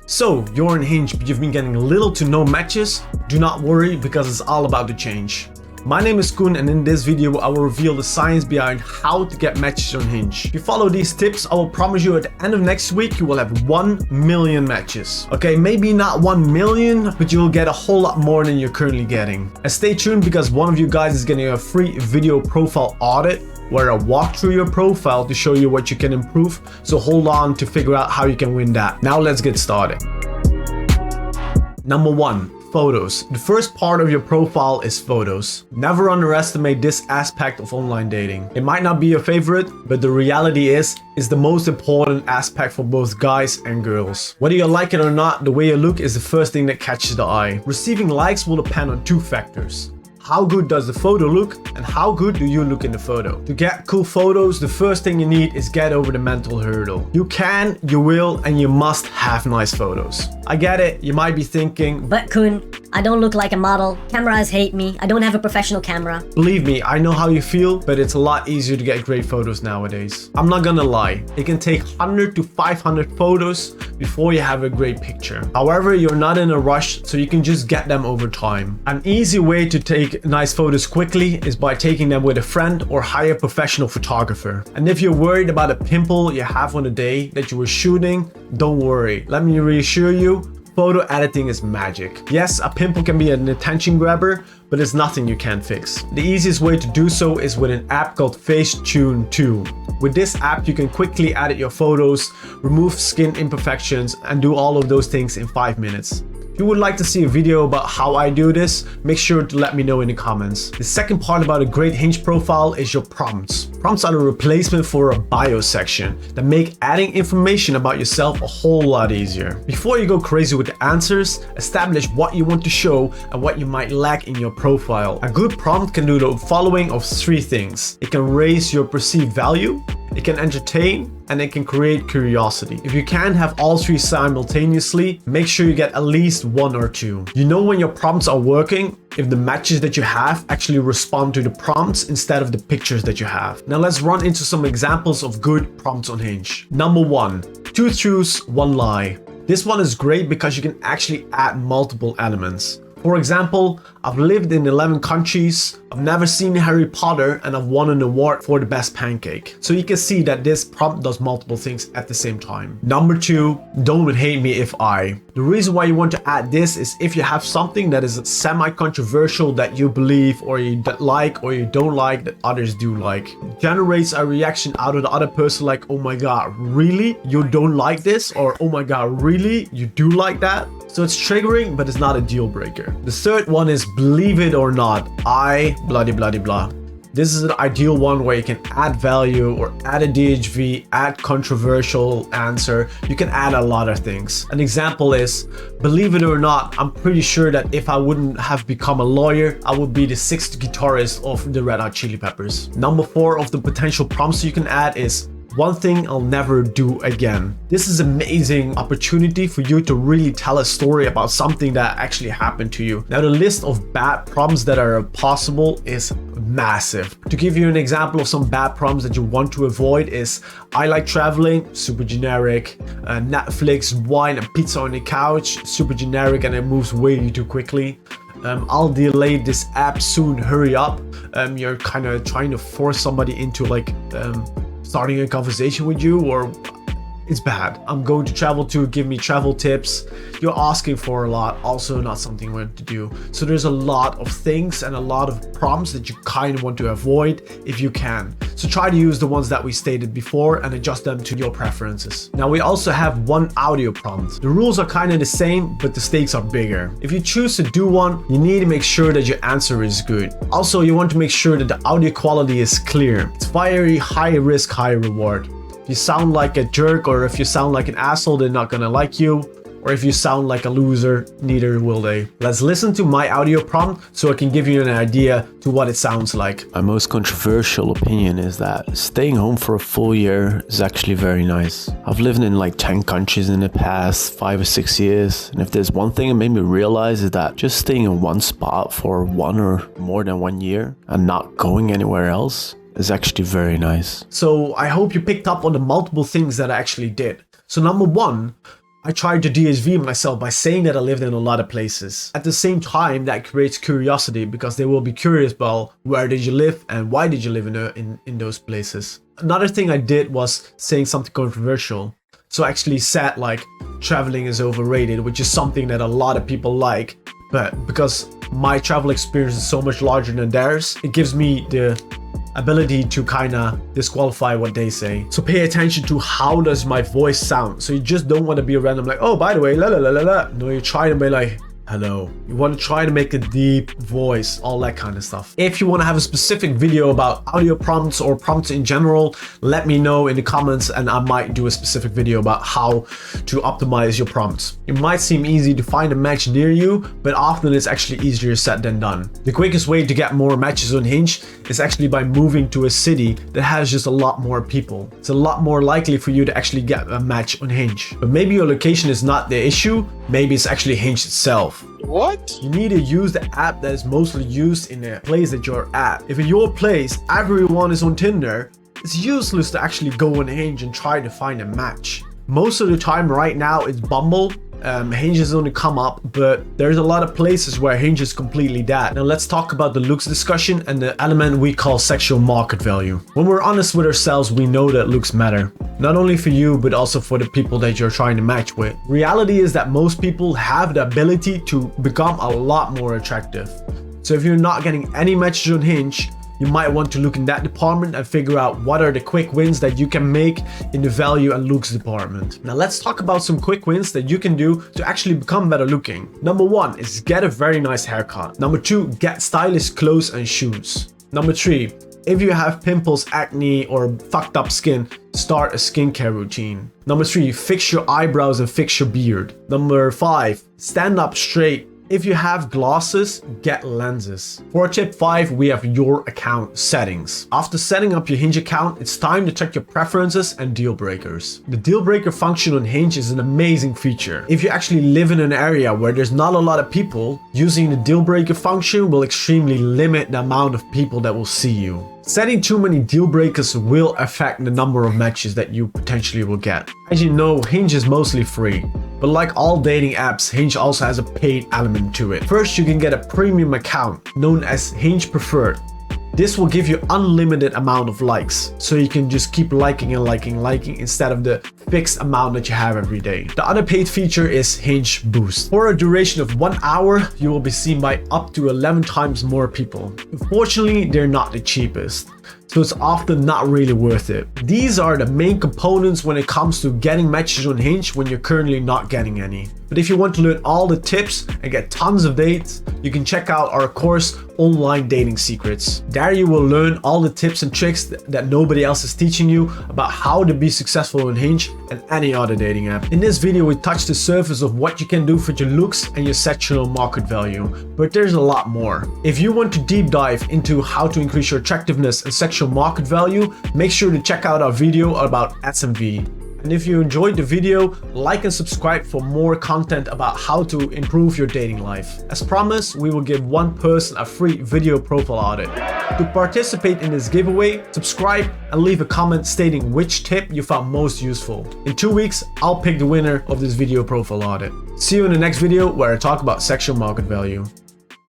So, you're on Hinge, but you've been getting little to no matches? Do not worry, because it's all about to change. My name is Koen, and in this video I will reveal the science behind how to get matches on Hinge. If you follow these tips, I will promise you at the end of next week you will have 1 million matches. Okay, maybe not 1 million, but you will get a whole lot more than you're currently getting. And stay tuned, because one of you guys is getting a free video profile audit where I walk through your profile to show you what you can improve, so hold on to figure out how you can win that. Now let's get started. Number 1. Photos. The first part of your profile is photos. Never underestimate this aspect of online dating. It might not be your favorite, but the reality is the most important aspect for both guys and girls. Whether you like it or not, the way you look is the first thing that catches the eye. Receiving likes will depend on 2 factors. How good does the photo look, and how good do you look in the photo? To get cool photos, the first thing you need is get over the mental hurdle. You can, you will, and you must have nice photos. I get it, you might be thinking, but Koen, I don't look like a model, cameras hate me, I don't have a professional camera. Believe me, I know how you feel, but it's a lot easier to get great photos nowadays. I'm not gonna lie, it can take 100 to 500 photos before you have a great picture. However, you're not in a rush, so you can just get them over time. An easy way to take nice photos quickly is by taking them with a friend or hire a professional photographer. And if you're worried about a pimple you have on the day that you were shooting, don't worry. Let me reassure you, photo editing is magic. Yes, a pimple can be an attention grabber, but it's nothing you can't fix. The easiest way to do so is with an app called Facetune 2. With this app, you can quickly edit your photos, remove skin imperfections, and do all of those things in 5 minutes. If you would like to see a video about how I do this, make sure to let me know in the comments. The second part about a great Hinge profile is your prompts. Prompts are the replacement for a bio section that make adding information about yourself a whole lot easier. Before you go crazy with the answers, establish what you want to show and what you might lack in your profile. A good prompt can do the following of 3 things. It can raise your perceived value, it can entertain, and it can create curiosity. If you can't have all 3 simultaneously, make sure you get at least 1 or 2. You know when your prompts are working if the matches that you have actually respond to the prompts instead of the pictures that you have. Now let's run into some examples of good prompts on Hinge. Number 1, 2 truths, 1 lie. This one is great because you can actually add multiple elements. For example, I've lived in 11 countries, I've never seen Harry Potter, and I've won an award for the best pancake. So you can see that this prompt does multiple things at the same time. Number 2, don't hate me if I. The reason why you want to add this is if you have something that is semi-controversial that you believe or you like or you don't like that others do like. It generates a reaction out of the other person like, oh my god, really? You don't like this? Or oh my god, really? You do like that? So it's triggering, but it's not a deal breaker. The third one is believe it or not, I blah blah blah blah. This is an ideal one where you can add value or add a DHV, add controversial answer. You can add a lot of things. An example is, believe it or not, I'm pretty sure that if I wouldn't have become a lawyer, I would be the 6th guitarist of the Red Hot Chili Peppers. Number 4 of the potential prompts you can add is, one thing I'll never do again. This is an amazing opportunity for you to really tell a story about something that actually happened to you. Now the list of bad prompts that are possible is massive. To give you an example of some bad prompts that you want to avoid is, I like traveling, super generic. Netflix, wine and pizza on the couch, super generic, and it moves way too quickly. I'll delay this app soon, hurry up. You're kind of trying to force somebody into like starting a conversation with you, or it's bad. I'm going to travel to, give me travel tips. You're asking for a lot, also not something we want to do. So there's a lot of things and a lot of prompts that you kind of want to avoid if you can. So try to use the ones that we stated before and adjust them to your preferences. Now we also have 1 audio prompt. The rules are kind of the same, but the stakes are bigger. If you choose to do one, you need to make sure that your answer is good. Also, you want to make sure that the audio quality is clear. It's very high risk, high reward. If you sound like a jerk or if you sound like an asshole, they're not gonna like you. Or if you sound like a loser, neither will they. Let's listen to my audio prompt so I can give you an idea to what it sounds like. My most controversial opinion is that staying home for a full year is actually very nice. I've lived in like 10 countries in the past 5 or 6 years. And if there's one thing that made me realize is that just staying in one spot for 1 or more than 1 year and not going anywhere else is actually very nice. So I hope you picked up on the multiple things that I actually did. So number 1, I tried to DSV myself by saying that I lived in a lot of places. At the same time, that creates curiosity because they will be curious about where did you live and why did you live in those places. Another thing I did was saying something controversial. So I actually said like traveling is overrated, which is something that a lot of people like, but because my travel experience is so much larger than theirs, it gives me the ability to kind of disqualify what they say. So pay attention to how does my voice sound. So you just don't want to be a random like, oh, by the way, la la la la la. No, you try to be like, hello. You want to try to make a deep voice, all that kind of stuff. If you want to have a specific video about audio prompts or prompts in general, let me know in the comments and I might do a specific video about how to optimize your prompts. It might seem easy to find a match near you, but often it's actually easier said than done. The quickest way to get more matches on Hinge is actually by moving to a city that has just a lot more people. It's a lot more likely for you to actually get a match on Hinge. But maybe your location is not the issue, maybe it's actually Hinge itself. What? You need to use the app that is mostly used in the place that you're at. If in your place everyone is on Tinder, it's useless to actually go on Hinge and try to find a match. Most of the time right now it's Bumble. Hinge is only come up, but there's a lot of places where Hinge is completely dead. Now let's talk about the looks discussion and the element we call sexual market value. When we're honest with ourselves, we know that looks matter. Not only for you, but also for the people that you're trying to match with. Reality is that most people have the ability to become a lot more attractive. So if you're not getting any matches on Hinge, you might want to look in that department and figure out what are the quick wins that you can make in the value and looks department. Now let's talk about some quick wins that you can do to actually become better looking. Number 1 is get a very nice haircut. Number 2, get stylish clothes and shoes. Number 3, if you have pimples, acne, or fucked up skin, start a skincare routine. Number 3, fix your eyebrows and fix your beard. Number 5, stand up straight. If you have glasses, get lenses. For tip 5, we have your account settings. After setting up your Hinge account, it's time to check your preferences and deal breakers. The deal breaker function on Hinge is an amazing feature. If you actually live in an area where there's not a lot of people, using the deal breaker function will extremely limit the amount of people that will see you. Setting too many deal breakers will affect the number of matches that you potentially will get. As you know, Hinge is mostly free, but like all dating apps, Hinge also has a paid element to it. First, you can get a premium account known as Hinge Preferred. This will give you unlimited amount of likes, so you can just keep liking and liking instead of the fixed amount that you have every day. The other paid feature is Hinge Boost. For a duration of 1 hour, you will be seen by up to 11 times more people. Unfortunately, they're not the cheapest, so it's often not really worth it. These are the main components when it comes to getting matches on Hinge when you're currently not getting any. But if you want to learn all the tips and get tons of dates, you can check out our course, Online Dating Secrets. There you will learn all the tips and tricks that nobody else is teaching you about how to be successful on Hinge and any other dating app. In this video, we touched the surface of what you can do for your looks and your sexual market value, but there's a lot more. If you want to deep dive into how to increase your attractiveness and sexual market value, make sure to check out our video about SMV. And if you enjoyed the video, like and subscribe for more content about how to improve your dating life. As promised, we will give one person a free video profile audit. To participate in this giveaway, subscribe and leave a comment stating which tip you found most useful. In 2 weeks, I'll pick the winner of this video profile audit. See you in the next video where I talk about sexual market value.